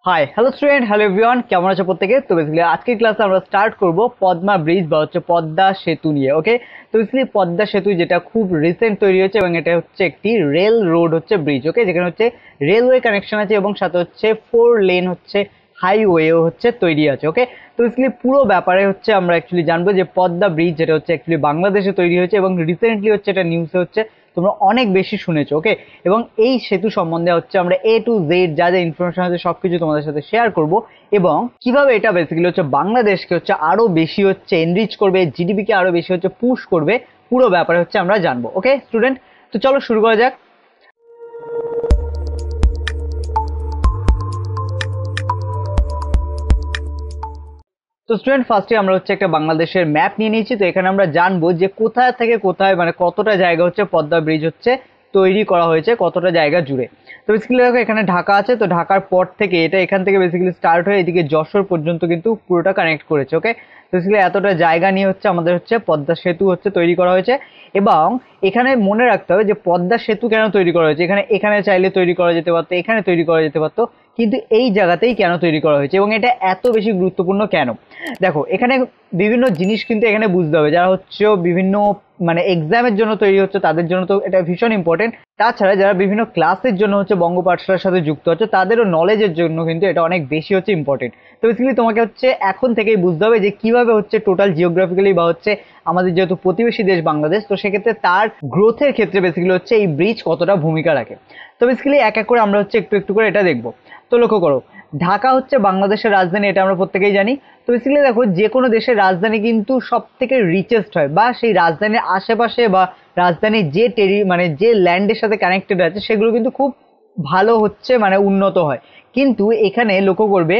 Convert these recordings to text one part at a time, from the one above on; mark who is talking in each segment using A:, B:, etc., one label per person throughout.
A: Hi hello student, hello everyone, কেমন আছো প্রত্যেকে? তো বেসিক্যালি আজকের ক্লাসে আমরা স্টার্ট করব পদ্মা ব্রিজ বা হচ্ছে পদ্মা সেতু নিয়ে। ওকে, তো বেসিক্যালি পদ্মা সেতু যেটা খুব রিসেন্ট তৈরি হয়েছে এবং এটা হচ্ছে একটি রেল রোড হচ্ছে ব্রিজ। ওকে, যেখানে হচ্ছে রেলওয়ে কানেকশন আছে এবং সাথে হচ্ছে 4 লেন হচ্ছে হাইওয়েও হচ্ছে তৈরি আছে। ওকে, তো বেসিক্যালি পুরো ব্যাপারে হচ্ছে আমরা অ্যাকচুয়ালি জানবো যে পদ্মা ব্রিজ যেটা হচ্ছে অ্যাকচুয়ালি বাংলাদেশে তৈরি হয়েছে এবং রিসেন্টলি হচ্ছে এটা নিউজে হচ্ছে তোমরা অনেক বেশি শুনেছো। ওকে, এবং এই সেতু সম্বন্ধে হচ্ছে আমরা এ টু জেড যা যা ইনফরমেশন আছে সবকিছু তোমাদের সাথে শেয়ার করব এবং কিভাবে এটা বেসিক্যালি হচ্ছে বাংলাদেশকে হচ্ছে আরো বেশি হচ্ছে এনরিচ করবে, জিডিপি কে আরো বেশি হচ্ছে পুশ করবে, পুরো ব্যাপারে হচ্ছে আমরা জানবো। ওকে স্টুডেন্ট, তো চলো শুরু করা যাক। তো স্টুডেন্ট, ফার্স্টে আমরা হচ্ছে একটা বাংলাদেশের ম্যাপ নিয়ে নিয়েছি। তো এখানে আমরা জানবো যে কোথায় থেকে কোথায় মানে কতটা জায়গা হচ্ছে পদ্মা ব্রিজ হচ্ছে তৈরি করা হয়েছে, কতটা জায়গা জুড়ে। তো বেসিক্যালি দেখো এখানে ঢাকা আছে, তো ঢাকার পর থেকে এটা এখান থেকে বেসিক্যালি স্টার্ট হয়ে এদিকে যশোর পর্যন্ত কিন্তু পুরোটা কানেক্ট করেছে। ওকে, তো বেসিক্যালি এতটা জায়গা নিয়ে হচ্ছে আমাদের হচ্ছে পদ্মা সেতু হচ্ছে তৈরি করা হয়েছে। এবং এখানে মনে রাখতে হবে যে পদ্মা সেতু কেন তৈরি করা হয়েছে। এখানে এখানে চাইলে তৈরি করা যেতে পারতো, এখানে তৈরি করা যেতে পারতো, কিন্তু এই জায়গাতেই কেন তৈরি করা হয়েছে এবং এটা এত বেশি গুরুত্বপূর্ণ কেন? দেখো এখানে বিভিন্ন জিনিস কিন্তু এখানে বুঝতে হবে, যারা হচ্ছে বিভিন্ন মানে এক্সামের জন্য তৈরি হচ্ছে তাদের জন্য তো এটা ভীষণ ইম্পর্টেন্ট। তাছাড়া যারা বিভিন্ন ক্লাসের জন্য হচ্ছে বঙ্গ পাঠশালার সাথে যুক্ত হচ্ছে তাদেরও নলেজের জন্য কিন্তু এটা অনেক বেশি হচ্ছে ইম্পর্টেন্ট। তো বেসিক্যালি তোমাকে হচ্ছে এখন থেকেই বুঝতে হবে যে কিভাবে হচ্ছে টোটাল জিওগ্রাফিক্যালি বা হচ্ছে আমাদের যেহেতু প্রতিবেশী দেশ বাংলাদেশ, তো সেক্ষেত্রে তার গ্রোথের ক্ষেত্রে বেসিক্যালি হচ্ছে এই ব্রিজ কতটা ভূমিকা রাখে। তো বেসিক্যালি এক এক করে আমরা হচ্ছে একটু একটু করে এটা দেখবো। তো লক্ষ্য করো, ঢাকা হচ্ছে বাংলাদেশের রাজধানী, এটা আমরা প্রত্যেকেই জানি। তো বেসিক্যালি দেখো যে কোনো দেশের রাজধানী কিন্তু সব থেকে রিচেস্ট হয় বা সেই রাজধানীর আশেপাশে বা রাজধানীর যে মানে যে ল্যান্ডের সাথে কানেক্টেড আছে সেগুলো কিন্তু খুব ভালো হচ্ছে মানে উন্নত হয়। কিন্তু এখানে লক্ষ্য করবে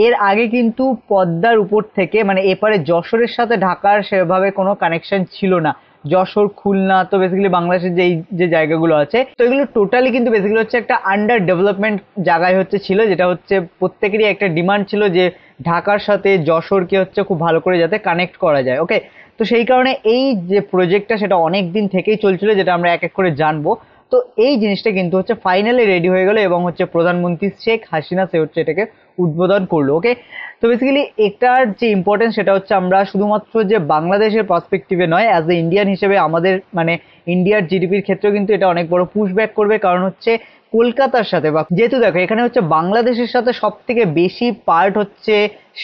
A: এর আগে কিন্তু পদ্মার উপর থেকে মানে এপারে যশোরের সাথে ঢাকার সেভাবে কোনো কানেকশন ছিল না। যশোর, খুলনা, তো বেসিক্যালি বাংলাদেশের যে জায়গাগুলো আছে তো এগুলো টোটালি কিন্তু বেসিক্যালি হচ্ছে একটা আন্ডার ডেভেলপমেন্ট জায়গায় হচ্ছে ছিল, যেটা হচ্ছে প্রত্যেকেরই একটা ডিমান্ড ছিল যে ঢাকার সাথে যশোরকে হচ্ছে খুব ভালো করে যাতে কানেক্ট করা যায়। ওকে, তো সেই কারণে এই যে প্রজেক্টটা সেটা অনেক দিন থেকেই চলছিল, যেটা আমরা এক এক করে জানবো। তো এই জিনিসটা কিন্তু হচ্ছে ফাইনালি রেডি হয়ে গেল এবং হচ্ছে প্রধানমন্ত্রী শেখ হাসিনা সে হচ্ছে এটাকে উদ্বোধন করলো। ওকে, তো বেসিক্যালি এটার যে ইম্পর্টেন্স সেটা হচ্ছে আমরা শুধুমাত্র যে বাংলাদেশের পার্সপেক্টিভে নয়, অ্যাজ এ ইন্ডিয়ান হিসেবে আমাদের মানে ইন্ডিয়ার জিডিপির ক্ষেত্রেও কিন্তু এটা অনেক বড় পুশব্যাক করবে। কারণ হচ্ছে কলকাতার সাথে বা যেহেতু দেখো এখানে হচ্ছে বাংলাদেশের সাথে সব থেকে বেশি পার্ট হচ্ছে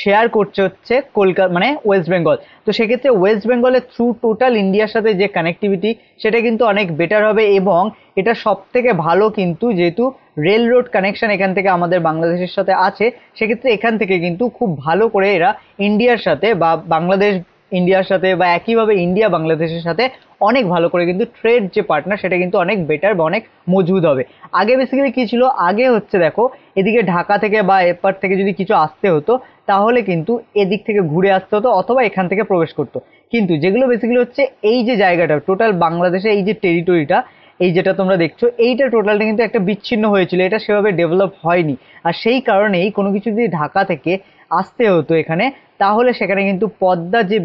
A: শেয়ার করছে হচ্ছে কলকাতা মানে ওয়েস্ট বেঙ্গল। তো সেক্ষেত্রে ওয়েস্ট বেঙ্গলের থ্রু টোটাল ইন্ডিয়ার সাথে যে কানেক্টিভিটি সেটা কিন্তু অনেক বেটার হবে এবং এটা সব থেকে ভালো কিন্তু যেহেতু রেল রোড কানেকশন এখান থেকে আমাদের বাংলাদেশের সাথে আছে, সেক্ষেত্রে এখান থেকে কিন্তু খুব ভালো করে এরা ইন্ডিয়ার সাথে বা বাংলাদেশ ইন্ডিয়ার সাথে বা একইভাবে ইন্ডিয়া বাংলাদেশের সাথে অনেক ভালো করে কিন্তু ট্রেড যে পার্টনার সেটা কিন্তু অনেক বেটার বা অনেক মজবুত হবে। আগে বেসিক্যালি কি ছিল, আগে হচ্ছে দেখো এদিকে ঢাকা থেকে বা এপার থেকে যদি কিছু আসতে হতো তাহলে কিন্তু এদিক থেকে ঘুরে আসতে হতো অথবা এখান থেকে প্রবেশ করতো। কিন্তু যেগুলো বেসিক্যালি হচ্ছে এই যে জায়গাটা টোটাল বাংলাদেশে এই যে টেরিটরিটা এই যেটা তোমরা দেখছো এইটা টোটালটা কিন্তু একটা বিচ্ছিন্ন হয়েছিল, এটা সেভাবে ডেভেলপ হয়নি। আর সেই কারণেই কোনো কিছু যদি ঢাকা থেকে আসতে হতো এখানে তাহলে সেখানে কিন্তু পদ্মা যে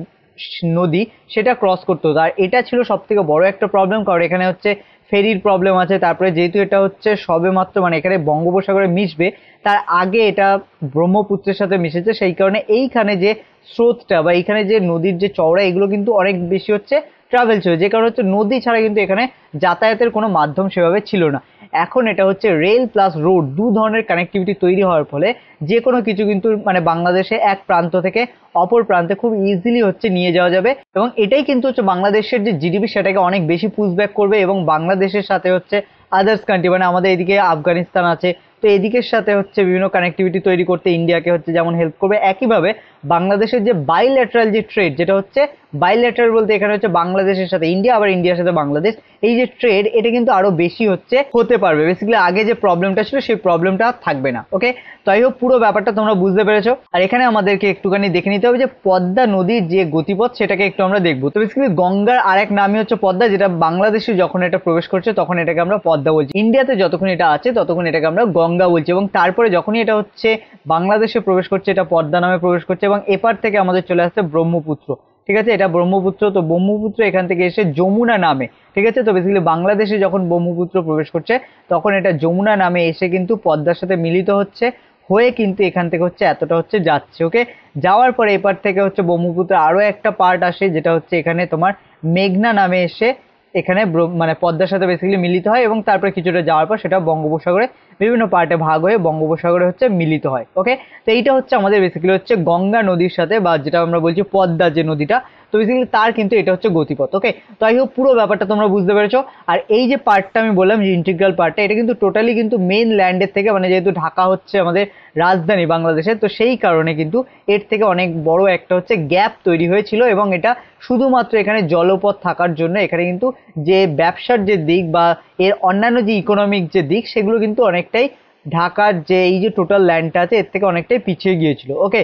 A: নদী সেটা ক্রস করতে হতো। আর এটা ছিল সব থেকে বড় একটা প্রবলেম, কারণ এখানে হচ্ছে ফেরির প্রবলেম আছে। তারপরে যেহেতু এটা হচ্ছে সবে মাত্র মানে এখানে বঙ্গোপসাগরে মিশবে, তার আগে এটা ব্রহ্মপুত্রের সাথে মিশেছে, সেই কারণে এইখানে যে স্রোতটা বা এইখানে যে নদীর যে চওড়া এগুলো কিন্তু অনেক বেশি হচ্ছে ট্রাভেল ছিল, যে কারণে হচ্ছে নদী ছাড়া কিন্তু এখানে যাতায়াতের কোনো মাধ্যম সেভাবে ছিল না। এখন এটা হচ্ছে রেল প্লাস রোড দু ধরনের কানেক্টিভিটি তৈরি হওয়ার ফলে যে কোনো কিছু কিন্তু মানে বাংলাদেশে এক প্রান্ত থেকে অপর প্রান্তে খুব ইজিলি হচ্ছে নিয়ে যাওয়া যাবে এবং এটাই কিন্তু হচ্ছে বাংলাদেশের যে জিডিপি সেটাকে অনেক বেশি পুশব্যাক করবে এবং বাংলাদেশের সাথে হচ্ছে আদার্স কান্ট্রি মানে আমাদের এদিকে আফগানিস্তান আছে, তো এদিকের সাথে হচ্ছে বিভিন্ন কানেক্টিভিটি তৈরি করতে ইন্ডিয়াকে হচ্ছে যেমন হেল্প করবে, একইভাবে বাংলাদেশের যে বাইল্যাটারাল যে ট্রেড, যেটা হচ্ছে বাইল্যাটারাল বলতে এখানে হচ্ছে বাংলাদেশের সাথে ইন্ডিয়া আবার ইন্ডিয়ার সাথে বাংলাদেশ, এই যে ট্রেড এটা কিন্তু আরো বেশি হচ্ছে হতে পারবে। বেসিক্যালি আগে যে প্রবলেমটা ছিল সেই প্রবলেমটা থাকবে না। ওকে, তো আই হোপ পুরো ব্যাপারটা তোমরা বুঝতে পেরেছো। আর এখানে আমাদেরকে একটুখানি দেখে নিতে হবে যে পদ্মা নদীর যে গতিপথ সেটাকে একটু আমরা দেখবো। তো বেসিক্যালি গঙ্গার আরেক নামই হচ্ছে পদ্মা, যেটা বাংলাদেশে যখন এটা প্রবেশ করছে তখন এটাকে আমরা পদ্মা বলছি, ইন্ডিয়াতে যতক্ষণ এটা আছে ততক্ষণ এটাকে আমরা গঙ্গা বলছি, এবং তারপরে যখনই এটা হচ্ছে বাংলাদেশে প্রবেশ করছে এটা পদ্মা নামে প্রবেশ করছে এবং এপার থেকে আমাদের চলে আসছে ব্রহ্মপুত্র। ঠিক আছে, এটা ব্রহ্মপুত্র, তো ব্রহ্মপুত্র এখান থেকে এসে যমুনা নামে। ঠিক আছে, তো বেসিক্যালি বাংলাদেশে যখন ব্রহ্মপুত্র প্রবেশ করছে তখন এটা যমুনা নামে এসে কিন্তু পদ্মার সাথে মিলিত হচ্ছে হয়ে কিন্তু এখান থেকে হচ্ছে এতটা হচ্ছে যাচ্ছে। ওকে, যাওয়ার পরে এপার থেকে হচ্ছে ব্রহ্মপুত্র আরো একটা পার্ট আসে, যেটা হচ্ছে এখানে তোমার মেঘনা নামে এসে এখানে মানে পদ্মার সাথে বেসিক্যালি মিলিত হয়, এবং তারপরে কিছুটা যাওয়ার পর সেটা বঙ্গোপসাগরে বিভিন্ন পার্টে ভাগ হয়ে বঙ্গোপসাগরে হচ্ছে মিলিত হয়। ওকে, তো এইটা হচ্ছে আমাদের বেসিক্যালি হচ্ছে গঙ্গা নদীর সাথে, বা যেটা আমরা বলছি পদ্মা যে নদীটা, তো বেসিক্যালি তার কিন্তু এটা হচ্ছে গতিপথ। ওকে, তো আই হোপ পুরো ব্যাপারটা তোমরা বুঝতে পেরেছো। আর এই যে পার্টটা আমি বললাম যে ইন্টিগ্রাল পার্টটা, এটা কিন্তু টোটালি কিন্তু মেইন ল্যান্ডের থেকে, মানে যেহেতু ঢাকা হচ্ছে আমাদের রাজধানী বাংলাদেশের, তো সেই কারণে কিন্তু এর থেকে অনেক বড় একটা হচ্ছে গ্যাপ তৈরি হয়েছিল, এবং এটা শুধুমাত্র এখানে জলপথ থাকার জন্য এখানে কিন্তু যে ব্যবসার যে দিক বা এর অন্যান্য যে ইকোনমিক যে দিক, সেগুলো কিন্তু অনেকটাই ঢাকার যে এই যে টোটাল ল্যান্ডটা আছে এর থেকে অনেকটাই পিছিয়ে গিয়েছিল। ওকে,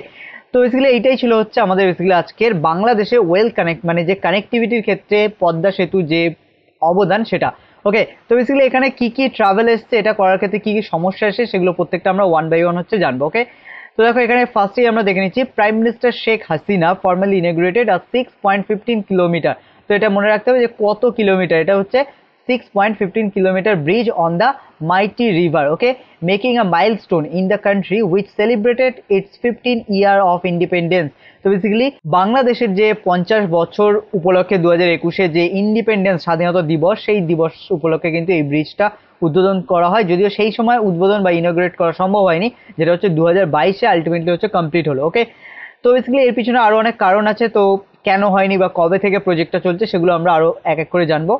A: তো বেসিক্যালি এইটাই ছিল হচ্ছে আমাদের বেসিক্যালি আজকের বাংলাদেশে ওয়েল কানেক্ট, মানে যে কানেক্টিভিটির ক্ষেত্রে পদ্মা সেতু যে অবদান সেটা। ওকে, তো বেসিক্যালি এখানে কি কি ট্রাভেল এসছে, এটা করার ক্ষেত্রে কি কি সমস্যা আসে, সেগুলো প্রত্যেকটা আমরা ওয়ান বাই ওয়ান হচ্ছে জানবো। ওকে, তো দেখো এখানে ফার্স্টেই আমরা দেখে নিচ্ছি prime minister Sheikh Hasina formally integrated আর 6.15 কিলোমিটার। তো এটা মনে রাখতে হবে যে কত কিলোমিটার, এটা হচ্ছে 6.15 kilometer bridge on the mighty river, okay, making a milestone in the country which celebrated its 15 year of independence. তো বেসিক্যালি বাংলাদেশের যে 50 বছর উপলক্ষে 2021-এ যে ইন্ডিপেন্ডেন্স স্বাধীনতা দিবস, সেই দিবস উপলক্ষে কিন্তু এই ব্রিজটা উদ্বোধন করা হয়, যদিও সেই সময় উদ্বোধন বা ইনগ্রেট করা সম্ভব হয়নি, যেটা হচ্ছে 2022-এ আলটিমেটলি হচ্ছে কমপ্লিট হলো। ওকে, তো বেসিক্যালি এর পিছনে আরো অনেক কারণ আছে, তো কেন হয়নি বা কবে থেকে প্রজেক্টটা চলছে সেগুলো আমরা আরো এক এক করে জানবো।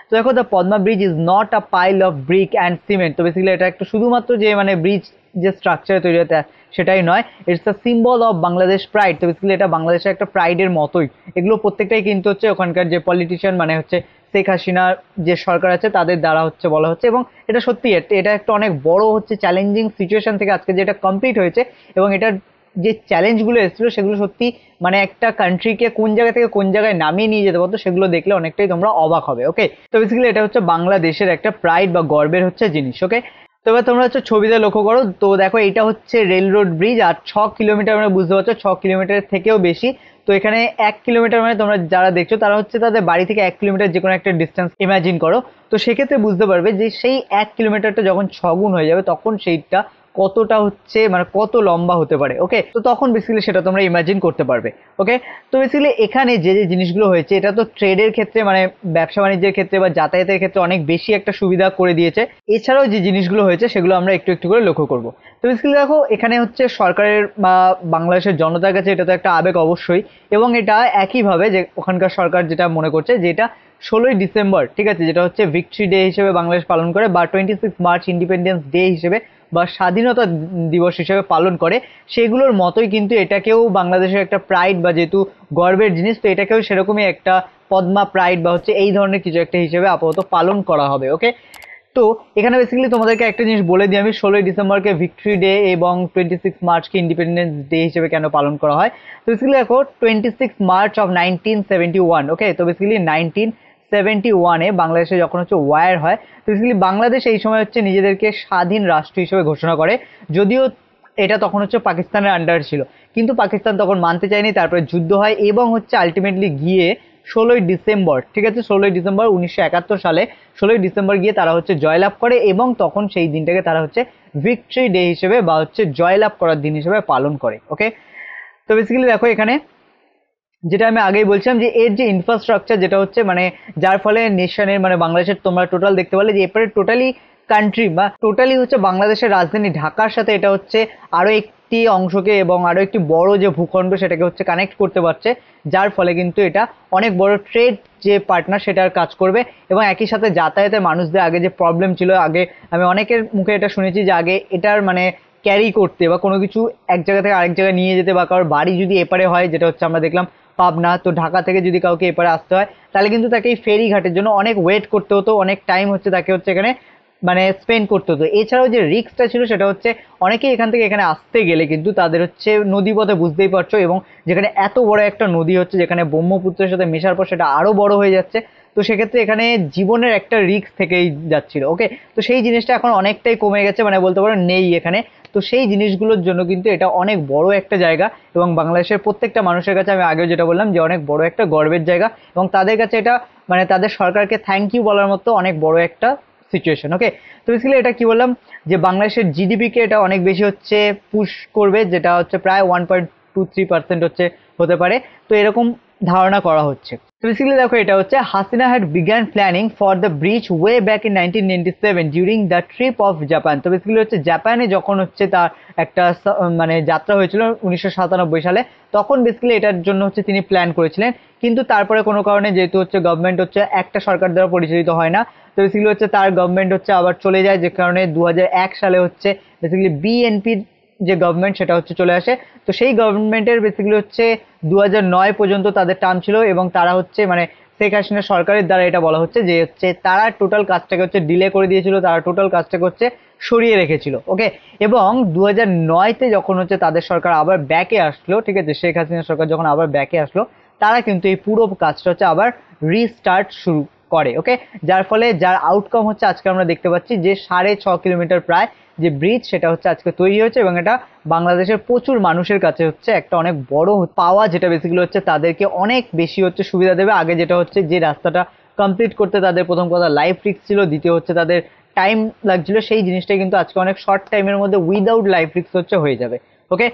A: তো দেখো, the Padma bridge is not a pile of brick and cement. তো বেসিক্যালি এটা একটা শুধুমাত্র যে মানে ব্রিজ যে স্ট্রাকচারে তৈরি হতে সেটাই নয়, it's a symbol of Bangladesh pride. তো বেসিক্যালি এটা বাংলাদেশের একটা প্রাইডের মতোই। এগুলো প্রত্যেকটাই কিন্তু হচ্ছে ওখানকার যে পলিটিশিয়ান, মানে হচ্ছে শেখ হাসিনার যে সরকার আছে তাদের দ্বারা হচ্ছে বলা হচ্ছে, এবং এটা সত্যি এটা একটা অনেক বড় হচ্ছে চ্যালেঞ্জিং সিচুয়েশন থেকে আজকে যেটা কমপ্লিট হয়েছে, এবং এটার যে চ্যালেঞ্জগুলো এসেছিল সেগুলো সত্যি মানে একটা কান্ট্রিকে কোন জায়গা থেকে কোন জায়গায় নামিয়ে নিয়ে যেতে পারতো, সেগুলো দেখলে অনেকটাই তোমরা অবাক হবে। ওকে, তো বেসিক্যালি এটা হচ্ছে বাংলাদেশের একটা প্রাইড বা গর্বের হচ্ছে জিনিস। ওকে, তো এবার তোমরা হচ্ছে ছবিতে লক্ষ্য করো, তো দেখো এটা হচ্ছে রেল রোড ব্রিজ, আর 6 কিলোমিটার মানে বুঝতে পারছো 6 কিলোমিটারের থেকেও বেশি। তো এখানে 1 কিলোমিটার মানে তোমরা যারা দেখছো তারা হচ্ছে তাদের বাড়ি থেকে 1 কিলোমিটার যে কোনো একটা ডিস্টেন্স ইমাজিন করো, তো সেক্ষেত্রে বুঝতে পারবে যে সেই 1 কিলোমিটারটা যখন 6 গুণ হয়ে যাবে তখন সেইটা কতটা হচ্ছে মানে কত লম্বা হতে পারে। ওকে, তো তখন বেসিক্যালি সেটা তোমরা ইমাজিন করতে পারবে। ওকে, তো বেসিক্যালি এখানে যে যে জিনিসগুলো হয়েছে, এটা তো ট্রেডের ক্ষেত্রে মানে ব্যবসা বাণিজ্যের ক্ষেত্রে বা যাতায়াতের ক্ষেত্রে অনেক বেশি একটা সুবিধা করে দিয়েছে। এছাড়াও যে জিনিসগুলো হয়েছে সেগুলো আমরা একটু একটু করে লক্ষ্য করবো। তো বেসিক্যালি দেখো, এখানে হচ্ছে সরকারের বা বাংলাদেশের জনতার কাছে এটা তো একটা আবেগ অবশ্যই, এবং এটা একইভাবে যে ওখানকার সরকার যেটা মনে করছে যে এটা 16ই ডিসেম্বর, ঠিক আছে, যেটা হচ্ছে ভিক্টরি ডে হিসেবে বাংলাদেশ পালন করে, বা 26 মার্চ ইন্ডিপেন্ডেন্স ডে হিসেবে বা স্বাধীনতা দিবস হিসেবে পালন করে, সেগুলোর মতোই কিন্তু এটাকেও বাংলাদেশের একটা প্রাইড বা যেহেতু গর্বের জিনিস, তো এটাকেও সেরকমই একটা পদ্মা প্রাইড বা হচ্ছে এই ধরনের কিছু একটা হিসেবে আপাতত পালন করা হবে। ওকে, তো এখানে বেসিক্যালি তোমাদেরকে একটা জিনিস বলে দিই আমি, 16ই ডিসেম্বরকে ভিক্টরি ডে এবং 26 মার্চকে ইন্ডিপেন্ডেন্স ডে হিসেবে কেন পালন করা হয়। তো বেসিক্যালি দেখো 26 মার্চ অফ 1971, ওকে, তো বেসিক্যালি 1971-এ বাংলাদেশে যখন হচ্ছে ওয়ার হয়, তো বেসিক্যালি বাংলাদেশ এই সময় হচ্ছে নিজেদেরকে স্বাধীন রাষ্ট্র হিসেবে ঘোষণা করে, যদিও এটা তখন হচ্ছে পাকিস্তানের আন্ডার ছিল, কিন্তু পাকিস্তান তখন মানতে চায়নি, তারপরে যুদ্ধ হয় এবং হচ্ছে আলটিমেটলি গিয়ে 16ই ডিসেম্বর, ঠিক আছে, 16ই ডিসেম্বর 1971 সালে 16ই ডিসেম্বর গিয়ে তারা হচ্ছে জয়লাভ করে, এবং তখন সেই দিনটাকে তারা হচ্ছে ভিক্টরি ডে হিসেবে বা হচ্ছে জয়লাভ করার দিন হিসেবে পালন করে। ওকে, তো বেসিক্যালি দেখো এখানে যেটা আমি আগেই বলছিলাম যে এর যে ইনফ্রাস্ট্রাকচার যেটা হচ্ছে মানে যার ফলে নেশনের মানে বাংলাদেশের তোমরা টোটাল দেখতে পারলে যে এরপরে টোটালি কান্ট্রি বা টোটালি হচ্ছে বাংলাদেশের রাজধানী ঢাকার সাথে এটা হচ্ছে আরো একটি অংশকে এবং আরো একটি বড় যে ভূখণ্ড সেটাকে হচ্ছে কানেক্ট করতে পারছে, যার ফলে কিন্তু এটা অনেক বড় ট্রেড যে পার্টনার সেটার কাজ করবে, এবং একই সাথে যাতায়াতের মানুষদের আগে যে প্রবলেম ছিল, আগে আমি অনেকের মুখে এটা শুনেছি যে আগে এটার মানে ক্যারি করতে বা কোনো কিছু এক জায়গা থেকে আরেক জায়গায় নিয়ে যেতে, বা কারোর বাড়ি যদি এপারে হয়, যেটা হচ্ছে আমরা দেখলাম পাবনা, তো ঢাকা থেকে যদি কাউকে এপারে আসতে হয় তাহলে কিন্তু তাকে এই ফেরি ঘাটের জন্য অনেক ওয়েট করতে হতো, অনেক টাইম হচ্ছে তাকে হচ্ছে এখানে মানে স্পেন্ড করতে হতো। এছাড়াও যে রিস্কটা ছিল সেটা হচ্ছে অনেকেই এখান থেকে এখানে আসতে গেলে কিন্তু তাদের হচ্ছে নদীপথে, বুঝতেই পারছো, এবং যেখানে এত বড় একটা নদী হচ্ছে যেখানে ব্রহ্মপুত্রের সাথে মেশার পর সেটা আরো বড় হয়ে যাচ্ছে, তো সেক্ষেত্রে এখানে জীবনের একটা রিস্ক থেকেই যাচ্ছিল। ওকে, তো সেই জিনিসটা এখন অনেকটাই কমে গেছে, মানে বলতে পারো নেই এখানে। তো সেই জিনিসগুলোর জন্য কিন্তু এটা অনেক বড় একটা জায়গা, এবং বাংলাদেশের প্রত্যেকটা মানুষের কাছে আমি আগেও যেটা বললাম যে অনেক বড় একটা গর্বের জায়গা, এবং তাদের কাছে এটা মানে তাদের সরকারকে থ্যাংক ইউ বলার মতো অনেক বড় একটা সিচুয়েশন। ওকে, তো বেসিক্যালি এটা কি বললাম যে বাংলাদেশের জিডিপিকে এটা অনেক বেশি হচ্ছে পুশ করবে, যেটা হচ্ছে প্রায় 1.23% হচ্ছে হতে পারে, তো এরকম ধারণা করা হচ্ছে। তো বেসিক্যালি দেখো এটা হচ্ছে Hasina had began planning for the bridge way back in 1997 during the trip of Japan. তো বেসিক্যালি হচ্ছে জাপানে যখন হচ্ছে তার একটা মানে যাত্রা হয়েছিল 1997 সালে, তখন বেসিক্যালি এটার জন্য হচ্ছে তিনি প্ল্যান করেছিলেন, কিন্তু তারপরে কোনো কারণে যেহেতু হচ্ছে গভর্নমেন্ট হচ্ছে একটা সরকার দ্বারা পরিচালিত হয় না, তো বেসিক্যালি হচ্ছে তার গভর্নমেন্ট হচ্ছে আবার চলে যায়, যে কারণে 2001 সালে হচ্ছে বেসিক্যালি বিএনপির যে গভর্নমেন্ট সেটা হচ্ছে চলে আসে। তো সেই গভর্নমেন্টের বেসিক্যালি হচ্ছে 2009 পর্যন্ত তাদের টার্ম ছিল, এবং তারা হচ্ছে মানে শেখ হাসিনা সরকারের দ্বারা এটা বলা হচ্ছে যে হচ্ছে তারা টোটাল কাজটাকে হচ্ছে ডিলে করে দিয়েছিল, তারা টোটাল কাজটাকে হচ্ছে সরিয়ে রেখেছিল। ওকে, এবং 2009-তে যখন হচ্ছে তাদের সরকার আবার ব্যাকে আসলো, ঠিক আছে, শেখ হাসিনা সরকার যখন আবার ব্যাকে আসলো, তারা কিন্তু এই পুরো কাজটা হচ্ছে আবার রিস্টার্ট শুরু করে। ওকে, যার ফলে যার আউটকাম হচ্ছে আজকে আমরা দেখতে পাচ্ছি যে 6.5 কিলোমিটার প্রায় যে ব্রিজ সেটা হচ্ছে আজকে তৈরি হয়েছে, এবং এটা বাংলাদেশের প্রচুর মানুষের কাছে হচ্ছে একটা অনেক বড় পাওয়া, যেটা বেসিক্যালি হচ্ছে তাদেরকে অনেক বেশি হচ্ছে সুবিধা দেবে। আগে যেটা হচ্ছে যে রাস্তাটা কমপ্লিট করতে তাদের প্রথম কথা লাইফ রিস্ক ছিল, দ্বিতীয় হচ্ছে তাদের টাইম লাগছিল, সেই জিনিসটাই কিন্তু আজকে অনেক শর্ট টাইমের মধ্যে উইদাউট লাইফ রিস্ক হচ্ছে হয়ে যাবে। ওকে,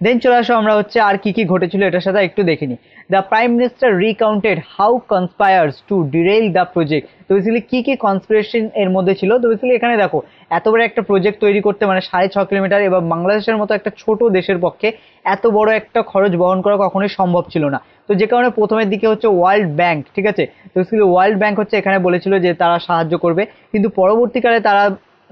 A: দেন চলে আসো আমরা হচ্ছে আর কি কি ঘটেছিল এটার সাথে একটু দেখে নিই। The prime minister recounted how conspires to derail the project. তো বেসিক্যালি কি কি কনস্পিরেশন এর মধ্যে ছিল, তো বেসিক্যালি এখানে দেখো এত বড় একটা প্রজেক্ট তৈরি করতে মানে 6.5 কিলোমিটার, এবং বাংলাদেশের মতো একটা ছোট দেশের পক্ষে এত বড় একটা খরচ বহন করা কখনোই সম্ভব ছিল না। তো যে কারণে প্রথমের দিকে হচ্ছে ওয়ার্ল্ড ব্যাংক, ঠিক আছে, তো বেসিক্যালি ওয়ার্ল্ড ব্যাংক হচ্ছে এখানে বলেছিল যে তারা সাহায্য করবে, কিন্তু পরবর্তীকালে তারা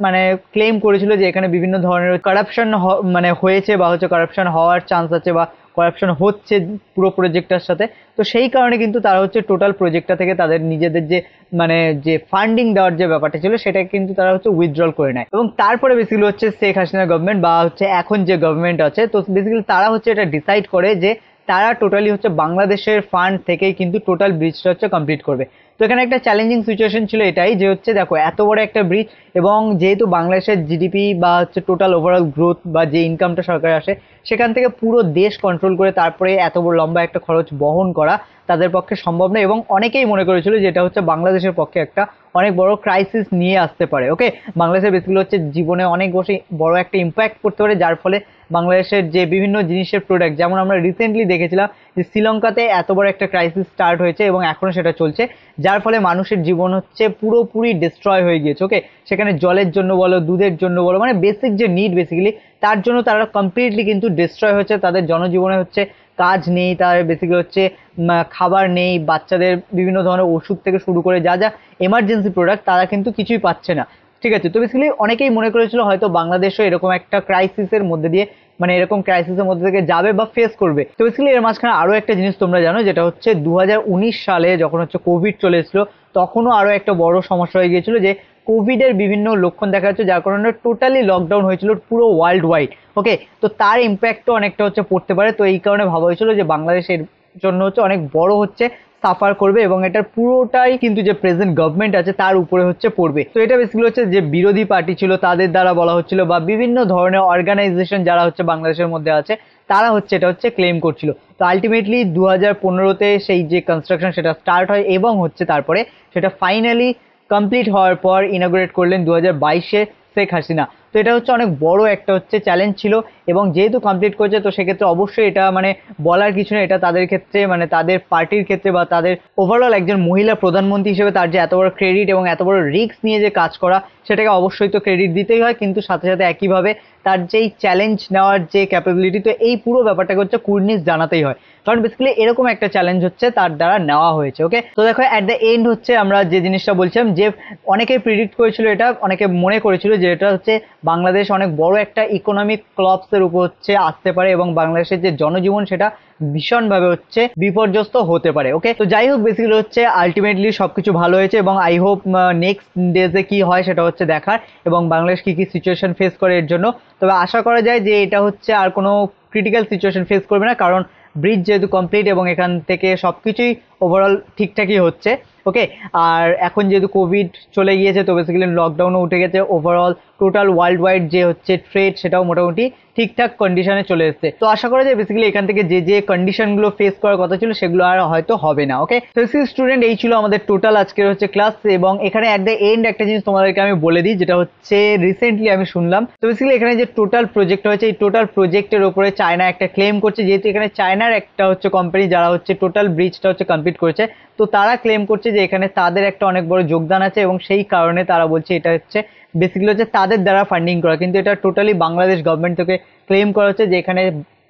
A: মানে ক্লেম করেছিল যে এখানে বিভিন্ন ধরনের কারাপশন মানে হয়েছে, বা হচ্ছে কারাপশন হওয়ার চান্স আছে, বা কারাপশন হচ্ছে পুরো প্রজেক্টটার সাথে। তো সেই কারণে কিন্তু তারা হচ্ছে টোটাল প্রজেক্টটা থেকে তাদের নিজেদের যে মানে যে ফান্ডিং দেওয়ার যে ব্যাপারটা ছিল সেটাকে কিন্তু তারা হচ্ছে উইথড্রল করে নেয়, এবং তারপরে বেসিক্যালি হচ্ছে শেখ হাসিনা গভর্নমেন্ট বা হচ্ছে এখন যে গভর্নমেন্ট আছে, তো বেসিক্যালি তারা হচ্ছে এটা ডিসাইড করে যে তারা টোটালি হচ্ছে বাংলাদেশের ফান্ড থেকেই কিন্তু টোটাল ব্রিজটা হচ্ছে কমপ্লিট করবে। তো এখানে একটা চ্যালেঞ্জিং সিচুয়েশন ছিল এটাই যে হচ্ছে দেখো এত বড় একটা ব্রিজ, এবং যেহেতু বাংলাদেশের জিডিপি বা হচ্ছে টোটাল ওভারঅল গ্রোথ বা যে ইনকামটা সরকার আসে সেখান থেকে পুরো দেশ কন্ট্রোল করে তারপরে এত বড় লম্বা একটা খরচ বহন করা তাদের পক্ষে সম্ভব নয়, এবং অনেকেই মনে করেছিল যে এটা হচ্ছে বাংলাদেশের পক্ষে একটা অনেক বড় ক্রাইসিস নিয়ে আসতে পারে। ওকে, বাংলাদেশের বেসিক্যালি হচ্ছে জীবনে অনেক বড় একটা ইম্প্যাক্ট করতে পারে, যার ফলে বাংলাদেশের যে বিভিন্ন জিনিসের প্রোডাক্ট, যেমন আমরা রিসেন্টলি দেখেছিলাম যে শ্রীলঙ্কাতে এত বড় একটা ক্রাইসিস স্টার্ট হয়েছে এবং এখনো সেটা চলছে, যার ফলে মানুষের জীবন হচ্ছে পুরোপুরি ডিস্ট্রয় হয়ে গিয়েছে। ওকে, সেখানে জলের জন্য বলো, দুধের জন্য বলো, মানে বেসিক যে নিড বেসিক্যালি তার জন্য তারা কমপ্লিটলি কিন্তু ডিস্ট্রয় হচ্ছে, তাদের জনজীবনে হচ্ছে কাজ নেই, তার বেসিক্যালি হচ্ছে খাবার নেই, বাচ্চাদের বিভিন্ন ধরনের ওষুধ থেকে শুরু করে যা যা এমার্জেন্সি প্রোডাক্ট তারা কিন্তু কিছুই পাচ্ছে না। ঠিক আছে, তো বেসিক্যালি অনেকেই মনে করেছিল হয়তো বাংলাদেশও এরকম একটা ক্রাইসিসের মধ্যে দিয়ে মানে এরকম ক্রাইসিসের মধ্যে থেকে যাবে বা ফেস করবে। তো বেসিক্যালি এর মাঝখানে আরো একটা জিনিস তোমরা জানো, যেটা হচ্ছে 2019 সালে যখন হচ্ছে কোভিড চলে এসেছিল, তখনও আরো একটা বড় সমস্যা হয়ে গিয়েছিল যে কোভিডের বিভিন্ন লক্ষণ দেখা যাচ্ছে, যার কারণে টোটালি লকডাউন হয়েছিল পুরো ওয়ার্ল্ড ওয়াইড। ওকে, তো তার ইম্প্যাক্টও অনেকটা হচ্ছে পড়তে পারে, তো এই কারণে ভাবা হয়েছিল যে বাংলাদেশের জন্য হচ্ছে অনেক বড় হচ্ছে সাফার করবে, এবং এটার পুরোটাই কিন্তু যে প্রেজেন্ট গভর্নমেন্ট আছে তার উপরে হচ্ছে পড়বে। তো এটা বেসিক্যালি হচ্ছে যে বিরোধী পার্টি ছিল তাদের দ্বারা বলা হচ্ছিল, বা বিভিন্ন ধরনের অর্গানাইজেশন যারা হচ্ছে বাংলাদেশের মধ্যে আছে তারা হচ্ছে এটা হচ্ছে ক্লেম করছিল। তো আলটিমেটলি 2015-তে সেই যে কনস্ট্রাকশন সেটা স্টার্ট হয়, এবং হচ্ছে তারপরে সেটা ফাইনালি কমপ্লিট হওয়ার পর ইনঅগ্রেট করলেন 2022-এ শেখ হাসিনা। তো এটা হচ্ছে অনেক বড় একটা হচ্ছে চ্যালেঞ্জ ছিল, এবং যেহেতু কমপ্লিট করেছে তো সেক্ষেত্রে অবশ্যই এটা মানে বলার কিছু নেই, এটা তাদের ক্ষেত্রে মানে তাদের পার্টির ক্ষেত্রে বা তাদের ওভারঅল একজন মহিলা প্রধানমন্ত্রী হিসেবে তার যে এত বড় ক্রেডিট এবং এত বড় রিস্ক নিয়ে যে কাজ করা সেটাকে অবশ্যই তো ক্রেডিট দিতেই হয়, কিন্তু সাথে সাথে একইভাবে তার যেই চ্যালেঞ্জ নেওয়ার যে ক্যাপাবিলিটি, তো এই পুরো ব্যাপারটাকে হচ্ছে কুর্নিশ জানাতেই হয়, কারণ বেসিক্যালি এরকম একটা চ্যালেঞ্জ হচ্ছে তার দ্বারা নেওয়া হয়েছে। ওকে, তো দেখো অ্যাট দ্য এন্ড হচ্ছে আমরা যে জিনিসটা বলছিলাম যে অনেকেই প্রিডিক্ট করেছিল, এটা অনেকে মনে করেছিল যে এটা হচ্ছে বাংলাদেশ অনেক বড় একটা ইকোনমিক ক্লপসের উপর হচ্ছে আসতে পারে, এবং বাংলাদেশের যে জনজীবন সেটা ভীষণভাবে হচ্ছে বিপর্যস্ত হতে পারে। ওকে, তো যাই হোক বেসিক্যালি হচ্ছে আলটিমেটলি সবকিছু ভালো হয়েছে, এবং আই হোপ নেক্সট ডেজে কি হয় সেটা হচ্ছে দেখার, এবং বাংলাদেশ কি কি সিচুয়েশন ফেস করে এর জন্য। তবে আশা করা যায় যে এটা হচ্ছে আর কোনো ক্রিটিক্যাল সিচুয়েশন ফেস করবে না, কারণ ব্রিজ যেহেতু কমপ্লিট এবং এখান থেকে সবকিছুই ওভারঅল ঠিকঠাকই হচ্ছে। ওকে, আর এখন যেহেতু কোভিড চলে গিয়েছে তো বেসিক্যালি লকডাউনও উঠে গেছে, ওভারঅল টোটাল ওয়ার্ল্ড ওয়াইড যে হচ্ছে ট্রেড সেটাও মোটামুটি ঠিকঠাক কন্ডিশনে চলে এসেছে। তো আশা করা যায় বেসিক্যালি এখান থেকে যে যে কন্ডিশনগুলো ফেস করার কথা ছিল সেগুলো আর হয়তো হবে না। ওকে, তো স্টুডেন্ট এই ছিল আমাদের টোটাল আজকের হচ্ছে ক্লাস। এবং এখানে অ্যাট দ্য এন্ড একটা জিনিস তোমাদেরকে আমি বলে দিই, যেটা হচ্ছে রিসেন্টলি আমি শুনলাম। তো বেসিক্যালি এখানে যে টোটাল প্রজেক্ট হয়েছে, এই টোটাল প্রজেক্টের উপরে চায়না একটা ক্লেম করছে, যেহেতু এখানে চায়নার একটা হচ্ছে কোম্পানি যারা হচ্ছে টোটাল ব্রিজটা হচ্ছে কমপ্লিট করেছে, তো তারা ক্লেম করছে যে এখানে তাদের একটা অনেক বড় যোগদান আছে এবং সেই কারণে তারা বলছে এটা হচ্ছে বেসিক্যালি হচ্ছে তাদের দ্বারা ফান্ডিং করা। কিন্তু এটা টোটালি বাংলাদেশ গভর্নমেন্ট থেকে ক্লেম করা হচ্ছে যে এখানে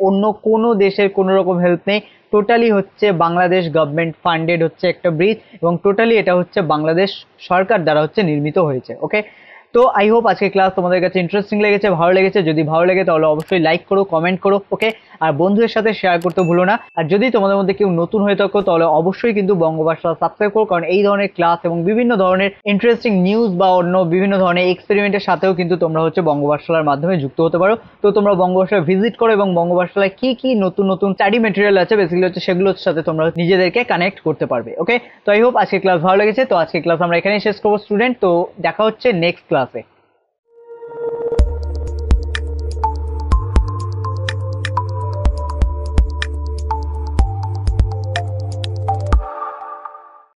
A: অন্য কোনো দেশের কোনো রকম হেল্প নেই, টোটালি হচ্ছে বাংলাদেশ গভর্নমেন্ট ফান্ডেড হচ্ছে একটা ব্রিজ এবং টোটালি এটা হচ্ছে বাংলাদেশ সরকার দ্বারা হচ্ছে নির্মিত হয়েছে। ওকে, তো আই হোপ আজকে ক্লাস তোমাদের কাছে ইন্টারেস্টিং লেগেছে, ভালো লেগেছে। যদি ভালো লাগে তাহলে অবশ্যই লাইক করো, কমেন্ট করো। ওকে, আর বন্ধুদের সাথে শেয়ার করতে ভুলো না। আর যদি তোমাদের মধ্যে কেউ নতুন হয়ে থাকো তাহলে অবশ্যই কিন্তু বঙ্গ পাঠশালা সাবস্ক্রাইব করো, কারণ এই ধরনের ক্লাস এবং বিভিন্ন ধরনের ইন্টারেস্টিং নিউজ বা অন্য বিভিন্ন ধরনের এক্সপেরিমেন্টের সাথেও কিন্তু তোমরা হচ্ছে বঙ্গ পাঠশালার মাধ্যমে যুক্ত হতে পারো। তো তোমরা বঙ্গ পাঠশালা ভিজিট করো এবং বঙ্গ পাঠশালায় কি কি নতুন নতুন স্টাডি মেটেরিয়াল আছে বেসিক্যালি হচ্ছে সেগুলোর সাথে তোমরা নিজেদেরকে কানেক্ট করতে পারবে। ওকে, তো আই হোপ আজকে ক্লাস ভালো লেগেছে। তো আজকে ক্লাস আমরা এখানেই শেষ করবো স্টুডেন্ট। তো দেখা হচ্ছে নেক্সট ক্লাসে।